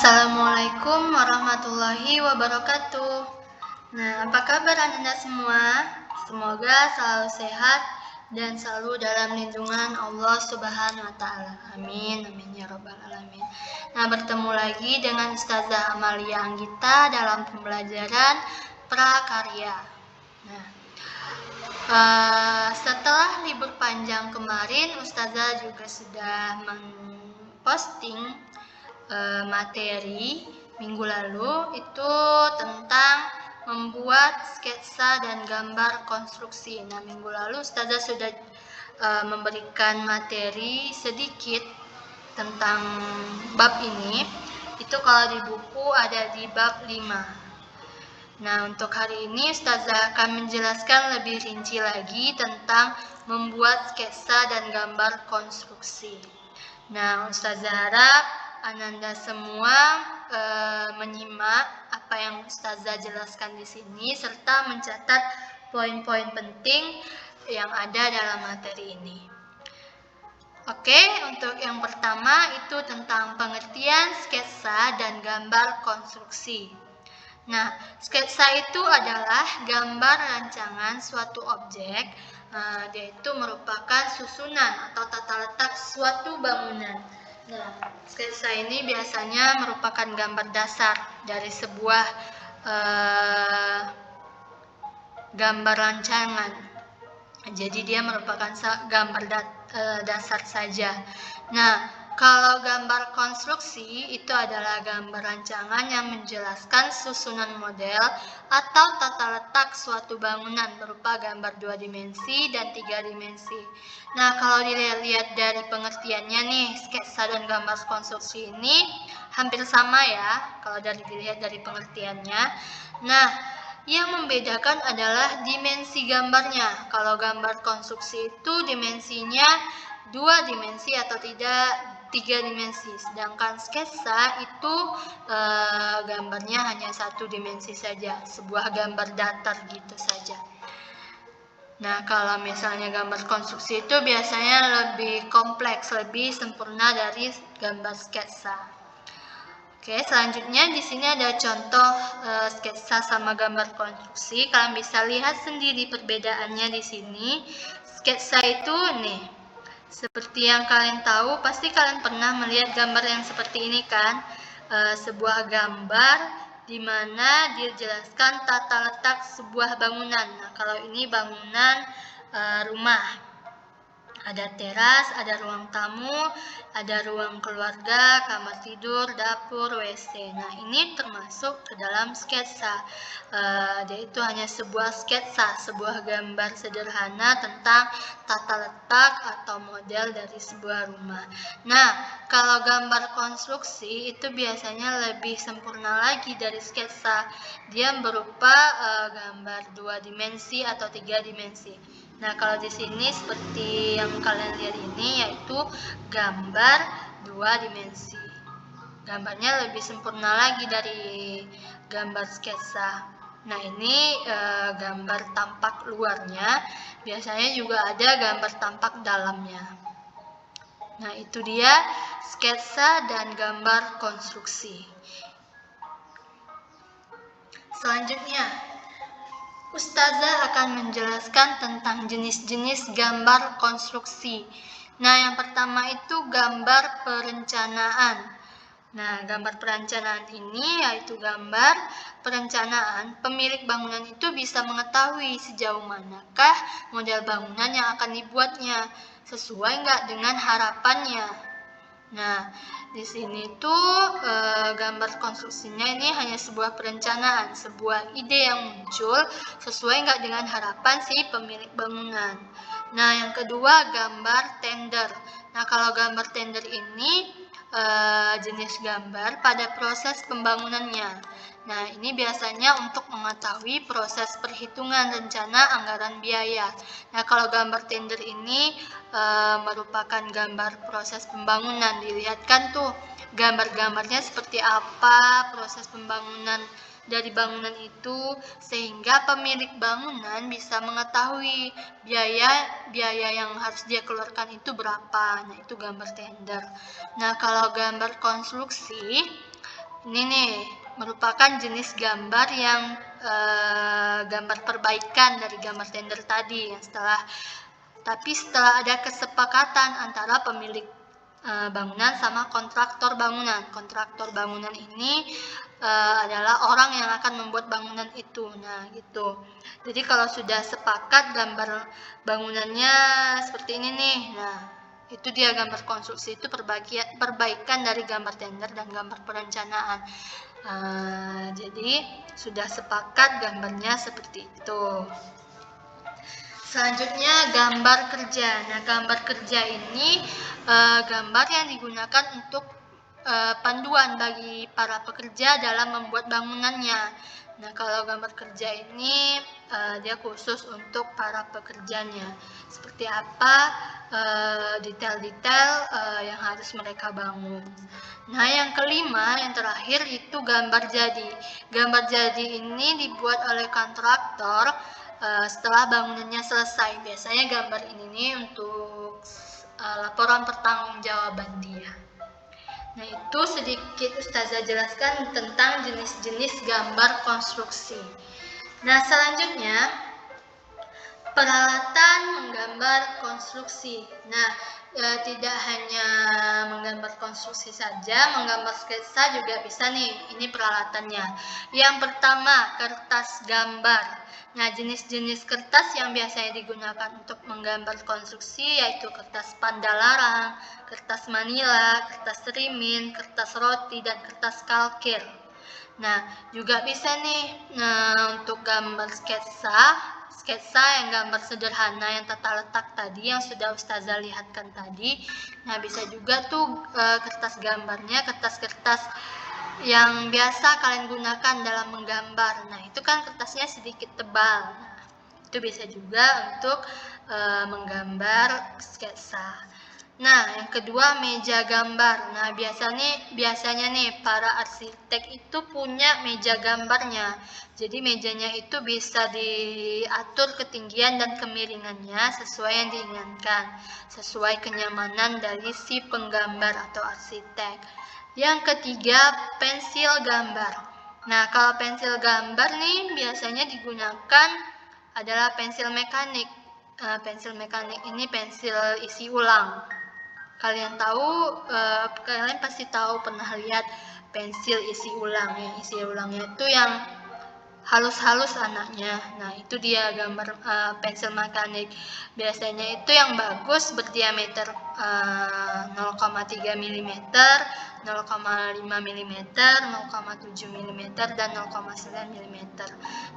Assalamualaikum warahmatullahi wabarakatuh. Nah, apa kabar Anda semua? Semoga selalu sehat dan selalu dalam lindungan Allah Subhanahu wa taala. Amin, amin ya rabbal alamin. Nah, bertemu lagi dengan Ustazah Amalia Anggita dalam pembelajaran prakarya. Nah, setelah libur panjang kemarin, Ustazah juga sudah memposting materi minggu lalu itu tentang membuat sketsa dan gambar konstruksi. Nah, minggu lalu Ustazah sudah memberikan materi sedikit tentang bab ini. Itu kalau di buku ada di bab 5. Nah, untuk hari ini Ustazah akan menjelaskan lebih rinci lagi tentang membuat sketsa dan gambar konstruksi. Nah, Ustazah harap Ananda semua menyimak apa yang Ustazah jelaskan di sini serta mencatat poin-poin penting yang ada dalam materi ini. Oke, untuk yang pertama itu tentang pengertian sketsa dan gambar konstruksi. Nah, sketsa itu adalah gambar rancangan suatu objek, yaitu merupakan susunan atau tata letak suatu bangunan. Nah, sketsa ini biasanya merupakan gambar dasar dari sebuah gambar rancangan. Jadi dia merupakan gambar dasar saja. Nah, kalau gambar konstruksi itu adalah gambar rancangan yang menjelaskan susunan model atau tata letak suatu bangunan berupa gambar 2 dimensi dan 3 dimensi. Nah, kalau dilihat dari pengertiannya nih, sketsa dan gambar konstruksi ini hampir sama ya kalau dilihat dari pengertiannya. Nah, yang membedakan adalah dimensi gambarnya. Kalau gambar konstruksi itu dimensinya 2 dimensi atau tidak 3 dimensi. Sedangkan sketsa itu gambarnya hanya 1 dimensi saja. Sebuah gambar datar gitu saja. Nah, kalau misalnya gambar konstruksi itu biasanya lebih kompleks, lebih sempurna dari gambar sketsa. Oke, selanjutnya di sini ada contoh sketsa sama gambar konstruksi. Kalian bisa lihat sendiri perbedaannya di sini. Sketsa itu nih, seperti yang kalian tahu, pasti kalian pernah melihat gambar yang seperti ini kan? Sebuah gambar di mana dijelaskan tata letak sebuah bangunan. Nah, kalau ini bangunan rumah. Ada teras, ada ruang tamu, ada ruang keluarga, kamar tidur, dapur, WC. Nah, ini termasuk ke dalam sketsa. Yaitu hanya sebuah sketsa, sebuah gambar sederhana tentang tata letak atau model dari sebuah rumah. Nah, kalau gambar konstruksi itu biasanya lebih sempurna lagi dari sketsa. Dia berupa gambar 2 dimensi atau 3 dimensi. Nah, kalau di sini seperti yang kalian lihat ini yaitu gambar 2 dimensi. Gambarnya lebih sempurna lagi dari gambar sketsa. Nah, ini gambar tampak luarnya. Biasanya juga ada gambar tampak dalamnya. Nah, itu dia sketsa dan gambar konstruksi. Selanjutnya, Ustazah akan menjelaskan tentang jenis-jenis gambar konstruksi. Nah, yang pertama itu gambar perencanaan. Nah, gambar perencanaan ini yaitu gambar perencanaan. Pemilik bangunan itu bisa mengetahui sejauh manakah model bangunan yang akan dibuatnya, sesuai nggak dengan harapannya. Nah, di sini tuh gambar konstruksinya ini hanya sebuah perencanaan, sebuah ide yang muncul sesuai nggak dengan harapan si pemilik bangunan. Nah, yang kedua gambar tender. Nah, kalau gambar tender ini jenis gambar pada proses pembangunannya. Nah, ini biasanya untuk mengetahui proses perhitungan rencana anggaran biaya. Nah, kalau gambar tender ini merupakan gambar proses pembangunan. Dilihatkan tuh gambar-gambarnya seperti apa proses pembangunan dari bangunan itu, sehingga pemilik bangunan bisa mengetahui biaya yang harus dia keluarkan itu berapa. Nah, itu gambar tender. Nah, kalau gambar konstruksi Ini nih merupakan jenis gambar yang gambar perbaikan dari gambar tender tadi yang setelah ada kesepakatan antara pemilik bangunan sama kontraktor bangunan. Kontraktor bangunan ini adalah orang yang akan membuat bangunan itu. Nah, gitu. Jadi kalau sudah sepakat gambar bangunannya seperti ini nih. Nah, itu dia gambar konstruksi, itu perbaikan dari gambar tender dan gambar perencanaan. Jadi sudah sepakat gambarnya seperti itu. Selanjutnya gambar kerja. Nah, gambar kerja ini gambar yang digunakan untuk panduan bagi para pekerja dalam membuat bangunannya. Nah, kalau gambar kerja ini dia khusus untuk para pekerjanya. Seperti apa detail-detail yang harus mereka bangun. Nah, yang kelima, yang terakhir itu gambar jadi. Gambar jadi ini dibuat oleh kontraktor setelah bangunannya selesai. Biasanya gambar ini nih untuk laporan pertanggungjawaban dia. Nah, itu sedikit Ustazah jelaskan tentang jenis-jenis gambar konstruksi. Nah, selanjutnya peralatan menggambar konstruksi. Nah, tidak hanya menggambar konstruksi saja, menggambar sketsa juga bisa nih. Ini peralatannya. Yang pertama, kertas gambar. Nah, jenis-jenis kertas yang biasanya digunakan untuk menggambar konstruksi yaitu kertas pandalarang, kertas manila, kertas rimin, kertas roti, dan kertas kalkir. Nah, juga bisa nih untuk gambar sketsa yang gambar sederhana yang tata letak tadi yang sudah Ustazah lihatkan tadi. Nah, bisa juga tuh kertas gambarnya, kertas-kertas yang biasa kalian gunakan dalam menggambar. Nah, itu kan kertasnya sedikit tebal. Nah, itu bisa juga untuk menggambar sketsa. Nah, yang kedua meja gambar. Nah, biasanya nih para arsitek itu punya meja gambarnya. Jadi mejanya itu bisa diatur ketinggian dan kemiringannya sesuai yang diinginkan, sesuai kenyamanan dari si penggambar atau arsitek. Yang ketiga, pensil gambar. Nah, kalau pensil gambar nih biasanya digunakan adalah pensil mekanik. Pensil mekanik ini pensil isi ulang. Kalian pasti tahu pernah lihat pensil isi ulang ya. Isi ulangnya itu yang halus-halus anaknya. Nah, itu dia gambar pensil mekanik. Biasanya itu yang bagus berdiameter 0,3 mm, 0,5 mm, 0,7 mm, dan 0,9 mm.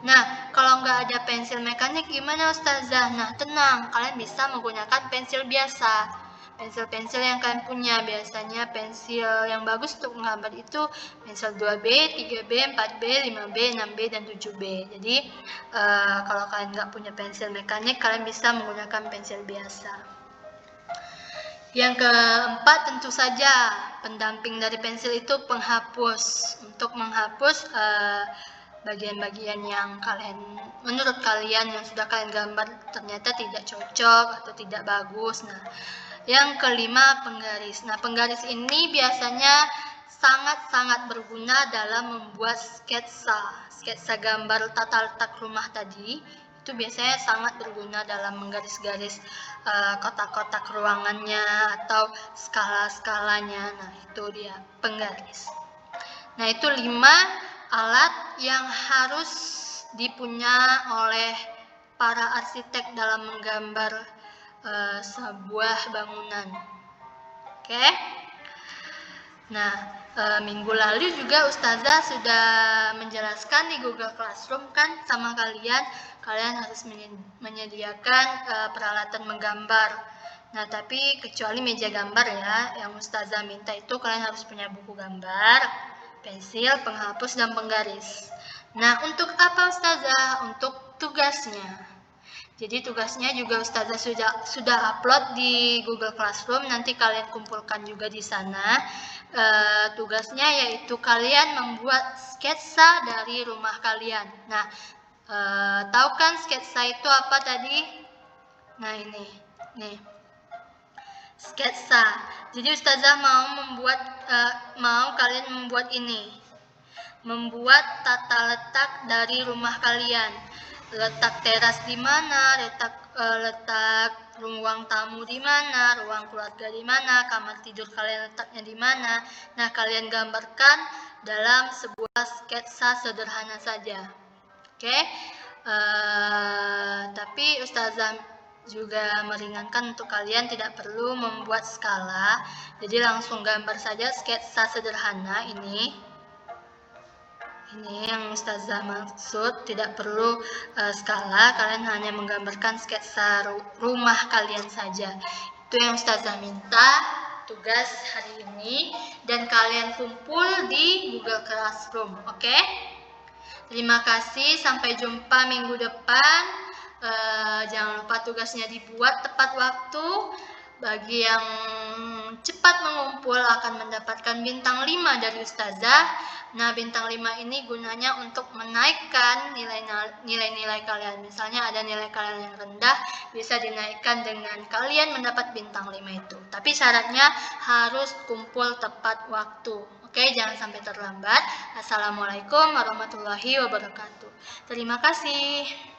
Nah, kalau nggak ada pensil mekanik gimana Ustazah? Nah, tenang, kalian bisa menggunakan pensil biasa. Pensil-pensil yang kalian punya, biasanya pensil yang bagus untuk menggambar itu pensil 2B, 3B, 4B, 5B, 6B, dan 7B. Jadi kalau kalian nggak punya pensil mekanik, kalian bisa menggunakan pensil biasa. Yang keempat, tentu saja pendamping dari pensil itu penghapus. Untuk menghapus bagian-bagian yang menurut kalian yang sudah kalian gambar ternyata tidak cocok atau tidak bagus. Nah, yang kelima, penggaris. Nah, penggaris ini biasanya sangat-sangat berguna dalam membuat sketsa gambar tata letak rumah tadi. Itu biasanya sangat berguna dalam menggaris-garis kotak-kotak ruangannya atau skala-skalanya. Nah, itu dia penggaris. Nah, itu 5 alat yang harus dipunya oleh para arsitek dalam menggambar sebuah bangunan. Oke. Nah, minggu lalu juga Ustazah sudah menjelaskan di Google Classroom kan sama kalian harus menyediakan peralatan menggambar. Nah, tapi kecuali meja gambar ya, yang Ustazah minta itu kalian harus punya buku gambar, pensil, penghapus, dan penggaris. Nah, untuk apa Ustazah? Untuk tugasnya. Jadi tugasnya juga Ustazah sudah upload di Google Classroom, nanti kalian kumpulkan juga di sana. Tugasnya yaitu kalian membuat sketsa dari rumah kalian. Nah, tahu kan sketsa itu apa tadi? Nah, ini nih sketsa. Jadi Ustazah mau kalian membuat ini. membuat tata letak dari rumah kalian. Letak teras di mana, letak ruang tamu di mana, ruang keluarga di mana, kamar tidur kalian letaknya di mana. Nah, kalian gambarkan dalam sebuah sketsa sederhana saja. Oke? Tapi Ustazah juga meringankan untuk kalian, tidak perlu membuat skala. Jadi langsung gambar saja sketsa sederhana ini. Ini yang Ustazah maksud, tidak perlu skala, kalian hanya menggambarkan sketsa rumah kalian saja. Itu yang Ustazah minta tugas hari ini, dan kalian kumpul di Google Classroom, oke? Terima kasih, sampai jumpa minggu depan. Jangan lupa tugasnya dibuat tepat waktu. Bagi yang cepat mengumpul akan mendapatkan bintang 5 dari Ustazah. Nah, bintang 5 ini gunanya untuk menaikkan nilai-nilai kalian. Misalnya ada nilai kalian yang rendah, bisa dinaikkan dengan kalian mendapat bintang 5 itu. Tapi syaratnya harus kumpul tepat waktu. Oke, jangan sampai terlambat. Assalamualaikum warahmatullahi wabarakatuh. Terima kasih.